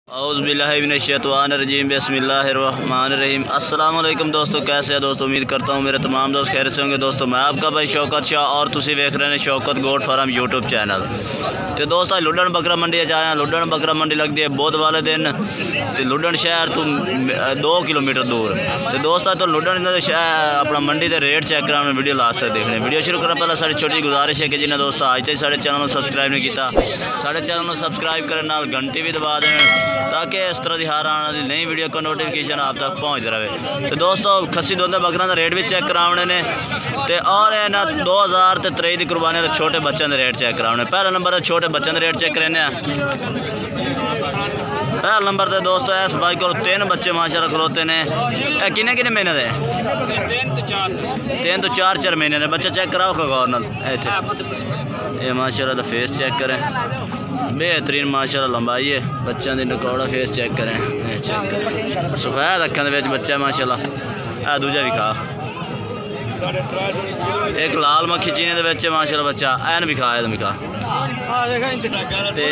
औज़ुबिल्लाहिमिनश्शैतानिर्रजीम बिस्मिल्लाहिर्रहमानिर्रहीम। अस्सलाम वालेकुम दोस्तों, कैसे हैं दोस्तों? उम्मीद करता हूँ मेरे तमाम दोस्त खैर से होंगे। दोस्तों मैं आपका भाई शौकत शाह और तुसी देख रहे हैं Shaukat goat farm YouTube channel. तो दोस्तों लुडन बकरा मंडी आया। लुडन बकरा मंडी लगती है बुध वाले दिन तो लुडन शहर तो 2 किलोमीटर दूर। तो दोस्तों तो लुडन शहर अपना मंडी के रेट चेक कराने वीडियो लास्ट तक देखने। वीडियो शुरू करने पहले सारी छोटी गुजारिश है कि जिन्हें दोस्तों आज तक साढ़े चैनल को सब्सक्राइब नहीं किया, साढ़े चैनल को सब्सक्राइब करने नाल घंटी भी दबा दें ताकि इस तरह की हर आने वाली नई वीडियो का नोटिफिकेशन आप तक पहुँचता रहे। तो दोस्तों खस्सी दोंदे बकरा का रेट भी चेक कराने ने ते और इन्हें 2023 की कुर्बानी के छोटे बच्चों के रेट चेक कराने। पहला नंबर छोटे बच्चों के रेट चेक करने। पहला नंबर तो दोस्तों इस भाई को 3 बच्चे माशाल्लाह खलोते ने। किन्ने किन्ने महीने दे? 3 तो 4 महीने दे बच्चे चेक कराओ गौर नाल। ये माशाल्लाह दा फेस चेक करें, बेहतरीन माशाल्लाह लंबाई है बच्चों की। नकौड़ा फेस चेक करें, सफेद अखां दे विच बच्चा है माशाल्लाह। आ दूजा भी खा, एक लाल मक्खी चीने दे विच माशाल्लाह बच्चा ऐन भी खा भी खा। ते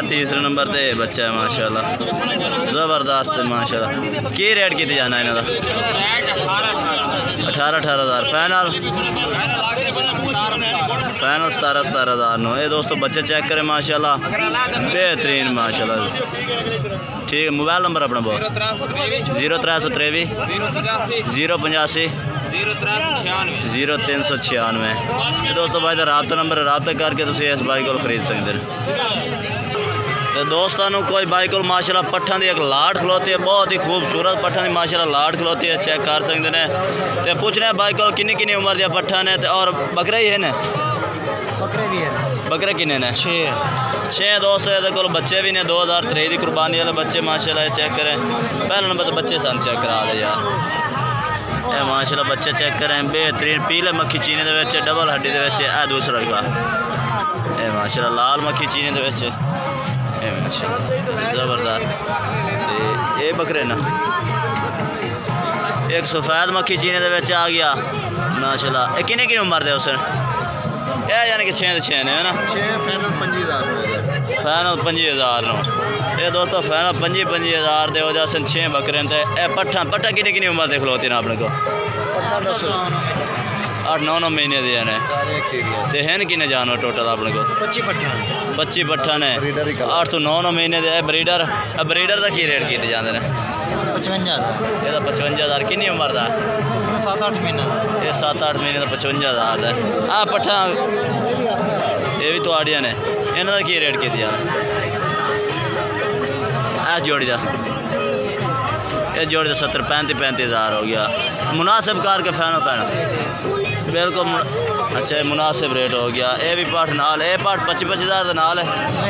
तीसरे नंबर ते बच्चा है माशाल्लाह ज़बरदस्त माशाल्लाह। की रेट किया जाना इन्हों का? 18,000 फाइनल 17,000 नो। ये दोस्तों बच्चे चेक करें माशाल्लाह बेहतरीन माशाल्लाह। ठीक है, मोबाइल नंबर अपना बहुत 0323 085 0396। दोस्तों भाई का रबता नंबर रबता करके तुम इस बाइक को खरीद सकते हैं। तो दोस्तों कोई बाइक को माशाल्लाह पट्ठा की एक लाट खलोती है, बहुत ही खूबसूरत पट्ठा की माशाल्लाह लाट खलोती है, चेक कर सकते हैं। तो पूछने बाइक को किन्नी किन्नी उम्र दिया पट्ठा ने और बकरे ही है ने? बकरे भी है। बकरे किन्ने ने? 6 दोस्तों ये को बच्चे भी ने 2023 की कुर्बानी वाले बच्चे माशाल्लाह चेक करें। पहला नंबर तो बच्चे सन चेक करा दे यार। ये माशाल्लाह बच्चे चेक करें बेहतरीन पीले मक्खी चीने दे विच डबल हड्डी दे विच। ए दूसरा का ये माशाल्लाह लाल मक्खी चीने दे विच माशाल्लाह ज़बरदस्त। तो ये बकरे ना एक सफ़ेद मक्खी चीने दे विच आ गया माशाल्लाह। ये किन्नी किन्नी उम्र दे उस यानी कि 6 ने है ना? 6 फाइनल 5000 फाइनल 50,000 नो। ये दोस्तों फाइनल 50,000 दे हो जासन 6 बकरे। ए पट्ठा पट्ठा किन्नी किन्नी उम्र देख लो तीन अपने को? 8-9 महीने दे ने। ते हैं किन्ने जानवर टोटल अपने को? 25 पट्ठा ने 8 तो 9 महीने दे। ब्रीडर ब्रीडर का की रेट किए जाते हैं? 55,000। ये 55,000 किन्नी उम्र का? 7-8 महीने। ये 7-8 महीने का 55,000 है। आ पट्ठा ये भी तो आड़िया ने, इन्हों का की रेट किए जाना? इस जोड़ी का इस जोड़ी का 70-35,000 हो गया मुनासिब कार के फैन बिल्कुल अच्छा मुनासिब रेट हो गया। ये भी पाठ नाल, ये पाठ 25,000 का नाल है?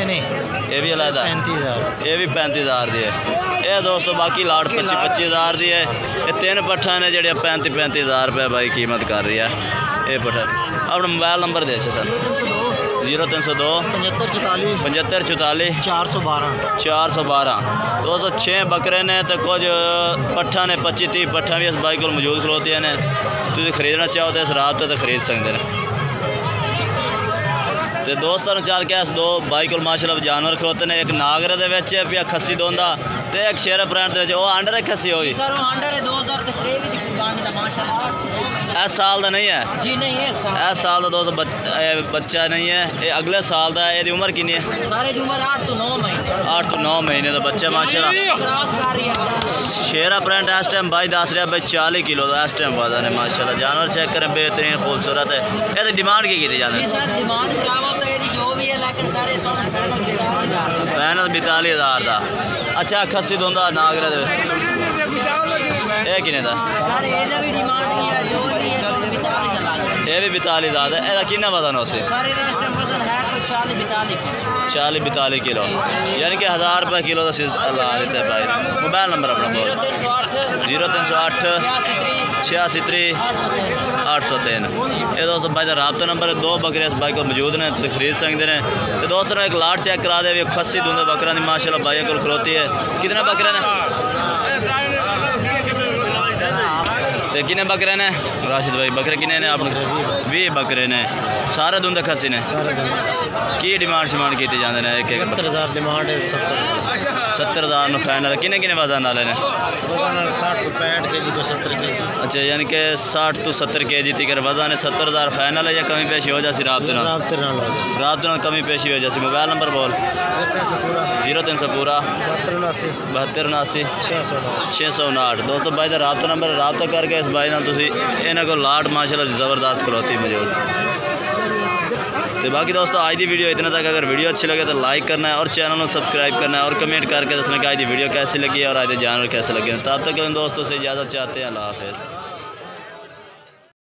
नहीं ये भी अलहदा 35,000। ये भी 35,000 दी है। ये दोस्तों बाकी लाट 25,000 दी है। ये 3 पट्ठा ने जो 35,000 रुपये भाई कीमत कर रही है। ये पट्ठा अपना मोबाइल नंबर दे सर 0302 7544 412। दोस्तों 6 बकरे ने तो कुछ पट्ठा ने 25-30 पट्ठा भी इस बाइक को मौजूद खलोती ने। तुम खरीदना चाहो तो इस रात तो खरीद सकते हैं। तो दोस्तों चार के 2 बाइक को माशाल्लाह जानवर खलोते हैं। एक नागरे दे विच पिया खस्सी दोंदा ते एक शेर प्रिंट दे विच ओ अंडर है खस्सी होगी सर। अंडर है 2023 दी कुर्बानी दा माशाल्लाह। इस साल का नहीं है जी? नहीं है इस साल का दोस्तों बच्चा नहीं है। ये अगले साल का है। ये उम्र कितनी है? सारे दी उम्र 8 तो 9 महीने। 8 तो 9 महीने का बच्चा माशाल्लाह। शेरा प्रिंट इस टाइम भाई दस रहा भाई 40 किलो का इस टाइम वजन है माशाल्लाह। जानवर चेक करें बेहतरीन खूबसूरत है। ये डिमांड की जाती है? फाइनल 42,000 का। अच्छा खस्सी दोंदा नागरा दे किने दा? ये भी 42,000 है। ਇਹਦਾ कितना वजन हो? 40-42 किलो यानी कि 1000 रुपये किलो का ला देते हैं भाई। मोबाइल नंबर अपना बोल 0308 86 803। ये दोस्तों भाई का रबता नंबर है। 2 बकरे इस बाइक को मौजूद ने, तो खरीद सकते हैं। तो दोस्तों एक लाट चेक करा दे खस्सी दूंदे बकरा की माशाल्लाह भाई को खलोती है। कितने बकरे ने? तो ते किन्ने बकरे ने राशिद भाई? बकरे किन्ने ने आपने? 20 बकरे ने। सारे दुंद खस्सी ने? की डिमांड शिमांड की जाते हैं? 70,000 डिमांड है। 70,000 फाइनल। किन्ने किन्ने वजन वाले ने? 60 तो 65 kg को 70 kg। अच्छा, यानी कि 60 तो 70 kg तक वजन है। 70,000 फाइनल है या कमी पेशी हो जासी? रात कमी पेशी हो जासी। मोबाइल नंबर बोल। 0300 पूरा 7279 659। दोस्तों भाई का रबता नंबर, रबता करके इस भाई ना तुसी इन्हां को लाट माशाल्लाह ज़बरदस्त खलोती मौजूद। तो बाकी दोस्तों आज की वीडियो इतना तक। अगर वीडियो अच्छी लगे तो लाइक करना है और चैनल को सब्सक्राइब करना है और कमेंट करके दसना कि आज की वीडियो कैसी लगी और आज के जानवर कैसे लगे। तब तक इन दोस्तों से इजाज़त चाहते हैं। अल्लाह हाफ़िज़।